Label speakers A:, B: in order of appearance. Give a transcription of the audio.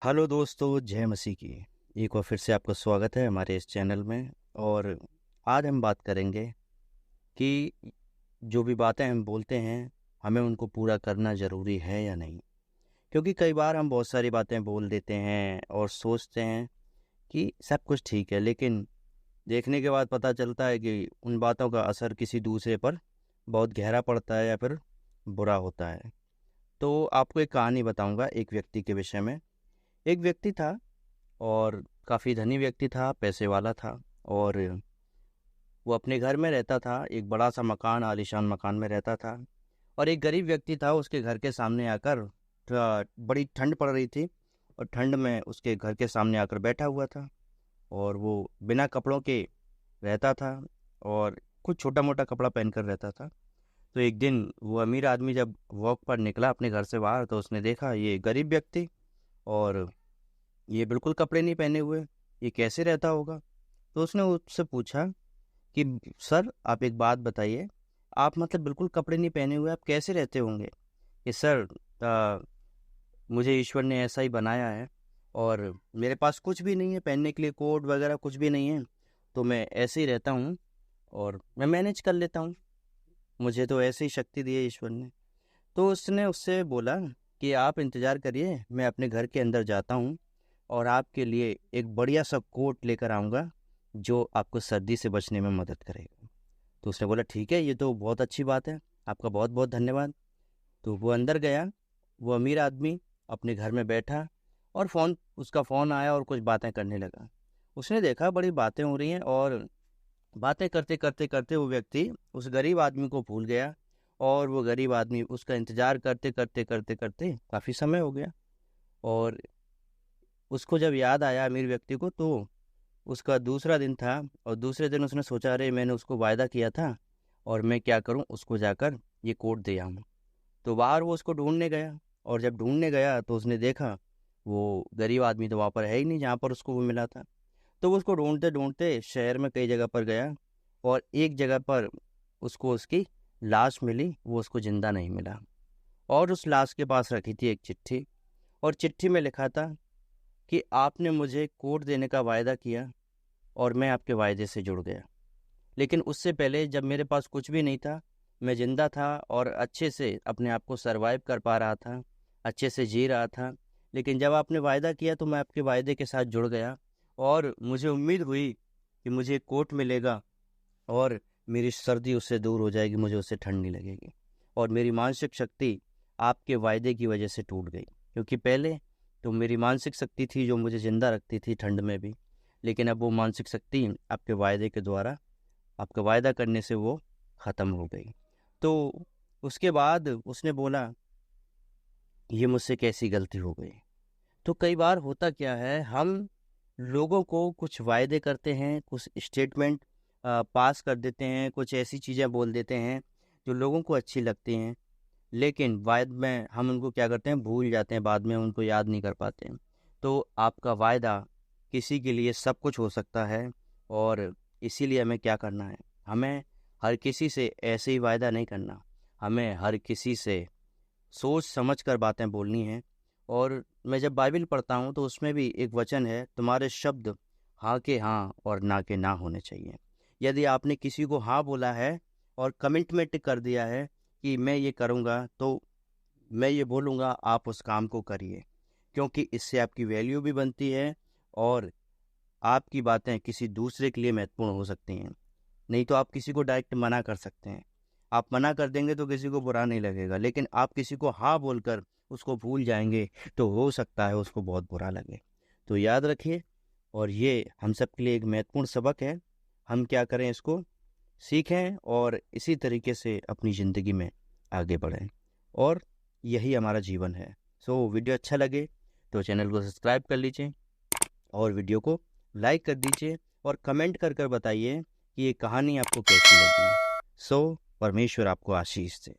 A: Hello दोस्तों, जय मसीह की। एक बार फिर से आपका स्वागत है हमारे इस चैनल में। और आज हम बात करेंगे कि जो भी बातें हम बोलते हैं हमें उनको पूरा करना ज़रूरी है या नहीं। क्योंकि कई बार हम बहुत सारी बातें बोल देते हैं और सोचते हैं कि सब कुछ ठीक है, लेकिन देखने के बाद पता चलता है कि उन बातों का असर किसी दूसरे पर बहुत गहरा पड़ता है या फिर बुरा होता है। तो आपको एक कहानी बताऊंगा एक व्यक्ति के विषय में। एक व्यक्ति था और काफ़ी धनी व्यक्ति था, पैसे वाला था। और वो अपने घर में रहता था, एक बड़ा सा मकान, आलीशान मकान में रहता था। और एक गरीब व्यक्ति था, उसके घर के सामने आकर बड़ी ठंड पड़ रही थी और ठंड में उसके घर के सामने आकर बैठा हुआ था। और वो बिना कपड़ों के रहता था और कुछ छोटा मोटा कपड़ा पहनकर रहता था। तो एक दिन वो अमीर आदमी जब वॉक पर निकला अपने घर से बाहर, तो उसने देखा ये गरीब व्यक्ति और ये बिल्कुल कपड़े नहीं पहने हुए, ये कैसे रहता होगा। तो उसने उससे पूछा कि सर आप एक बात बताइए, आप मतलब बिल्कुल कपड़े नहीं पहने हुए आप कैसे रहते होंगे। कि सर मुझे ईश्वर ने ऐसा ही बनाया है और मेरे पास कुछ भी नहीं है पहनने के लिए, कोट वगैरह कुछ भी नहीं है, तो मैं ऐसे ही रहता हूँ और मैं मैनेज कर लेता हूँ। मुझे तो ऐसे ही शक्ति दी है ईश्वर ने। तो उसने उससे बोला कि आप इंतज़ार करिए, मैं अपने घर के अंदर जाता हूँ और आपके लिए एक बढ़िया सा कोट लेकर आऊँगा जो आपको सर्दी से बचने में मदद करेगा। तो उसने बोला ठीक है, ये तो बहुत अच्छी बात है, आपका बहुत बहुत धन्यवाद। तो वो अंदर गया, वो अमीर आदमी अपने घर में बैठा और उसका फ़ोन आया और कुछ बातें करने लगा। उसने देखा बड़ी बातें हो रही हैं और बातें करते करते करते वो व्यक्ति उस गरीब आदमी को भूल गया। और वो गरीब आदमी उसका इंतज़ार करते करते करते करते काफ़ी समय हो गया। और उसको जब याद आया अमीर व्यक्ति को, तो उसका दूसरा दिन था और दूसरे दिन उसने सोचा अरे मैंने उसको वायदा किया था और मैं क्या करूं, उसको जाकर ये कोट दे आऊं। तो बाहर वो उसको ढूंढने गया और जब ढूंढने गया तो उसने देखा वो गरीब आदमी तो वहाँ पर है ही नहीं जहाँ पर उसको वो मिला था। तो वो उसको ढूंढते ढूंढते शहर में कई जगह पर गया और एक जगह पर उसको उसकी लाश मिली, वो उसको जिंदा नहीं मिला। और उस लाश के पास रखी थी एक चिट्ठी और चिट्ठी में लिखा था कि आपने मुझे कोट देने का वायदा किया और मैं आपके वायदे से जुड़ गया। लेकिन उससे पहले जब मेरे पास कुछ भी नहीं था, मैं ज़िंदा था और अच्छे से अपने आप को सरवाइव कर पा रहा था, अच्छे से जी रहा था। लेकिन जब आपने वायदा किया तो मैं आपके वायदे के साथ जुड़ गया और मुझे उम्मीद हुई कि मुझे एक कोट मिलेगा और मेरी सर्दी उससे दूर हो जाएगी, मुझे उससे ठंड नहीं लगेगी। और मेरी मानसिक शक्ति आपके वायदे की वजह से टूट गई, क्योंकि पहले तो मेरी मानसिक शक्ति थी जो मुझे ज़िंदा रखती थी ठंड में भी, लेकिन अब वो मानसिक शक्ति आपके वायदे के द्वारा, आपका वायदा करने से वो ख़त्म हो गई। तो उसके बाद उसने बोला ये मुझसे कैसी गलती हो गई। तो कई बार होता क्या है, हम लोगों को कुछ वायदे करते हैं, कुछ स्टेटमेंट पास कर देते हैं, कुछ ऐसी चीज़ें बोल देते हैं जो लोगों को अच्छी लगती हैं, लेकिन बाद में हम उनको क्या करते हैं, भूल जाते हैं, बाद में उनको याद नहीं कर पाते हैं। तो आपका वायदा किसी के लिए सब कुछ हो सकता है और इसीलिए हमें क्या करना है, हमें हर किसी से ऐसे ही वायदा नहीं करना, हमें हर किसी से सोच समझ कर बातें बोलनी हैं। और मैं जब बाइबल पढ़ता हूँ तो उसमें भी एक वचन है, तुम्हारे शब्द हाँ के हाँ और ना के ना होने चाहिए। यदि आपने किसी को हाँ बोला है और कमिटमेंट कर दिया है कि मैं ये करूँगा, तो मैं ये बोलूँगा आप उस काम को करिए, क्योंकि इससे आपकी वैल्यू भी बनती है और आपकी बातें किसी दूसरे के लिए महत्वपूर्ण हो सकती हैं। नहीं तो आप किसी को डायरेक्ट मना कर सकते हैं, आप मना कर देंगे तो किसी को बुरा नहीं लगेगा, लेकिन आप किसी को हाँ बोलकर उसको भूल जाएंगे तो हो सकता है उसको बहुत बुरा लगे। तो याद रखिए, और ये हम सब के लिए एक महत्वपूर्ण सबक है। हम क्या करें, इसको सीखें और इसी तरीके से अपनी ज़िंदगी में आगे बढ़ें, और यही हमारा जीवन है। सो वीडियो अच्छा लगे तो चैनल को सब्सक्राइब कर लीजिए और वीडियो को लाइक कर दीजिए और कमेंट कर कर बताइए कि ये कहानी आपको कैसी लगी। सो परमेश्वर आपको आशीष दे।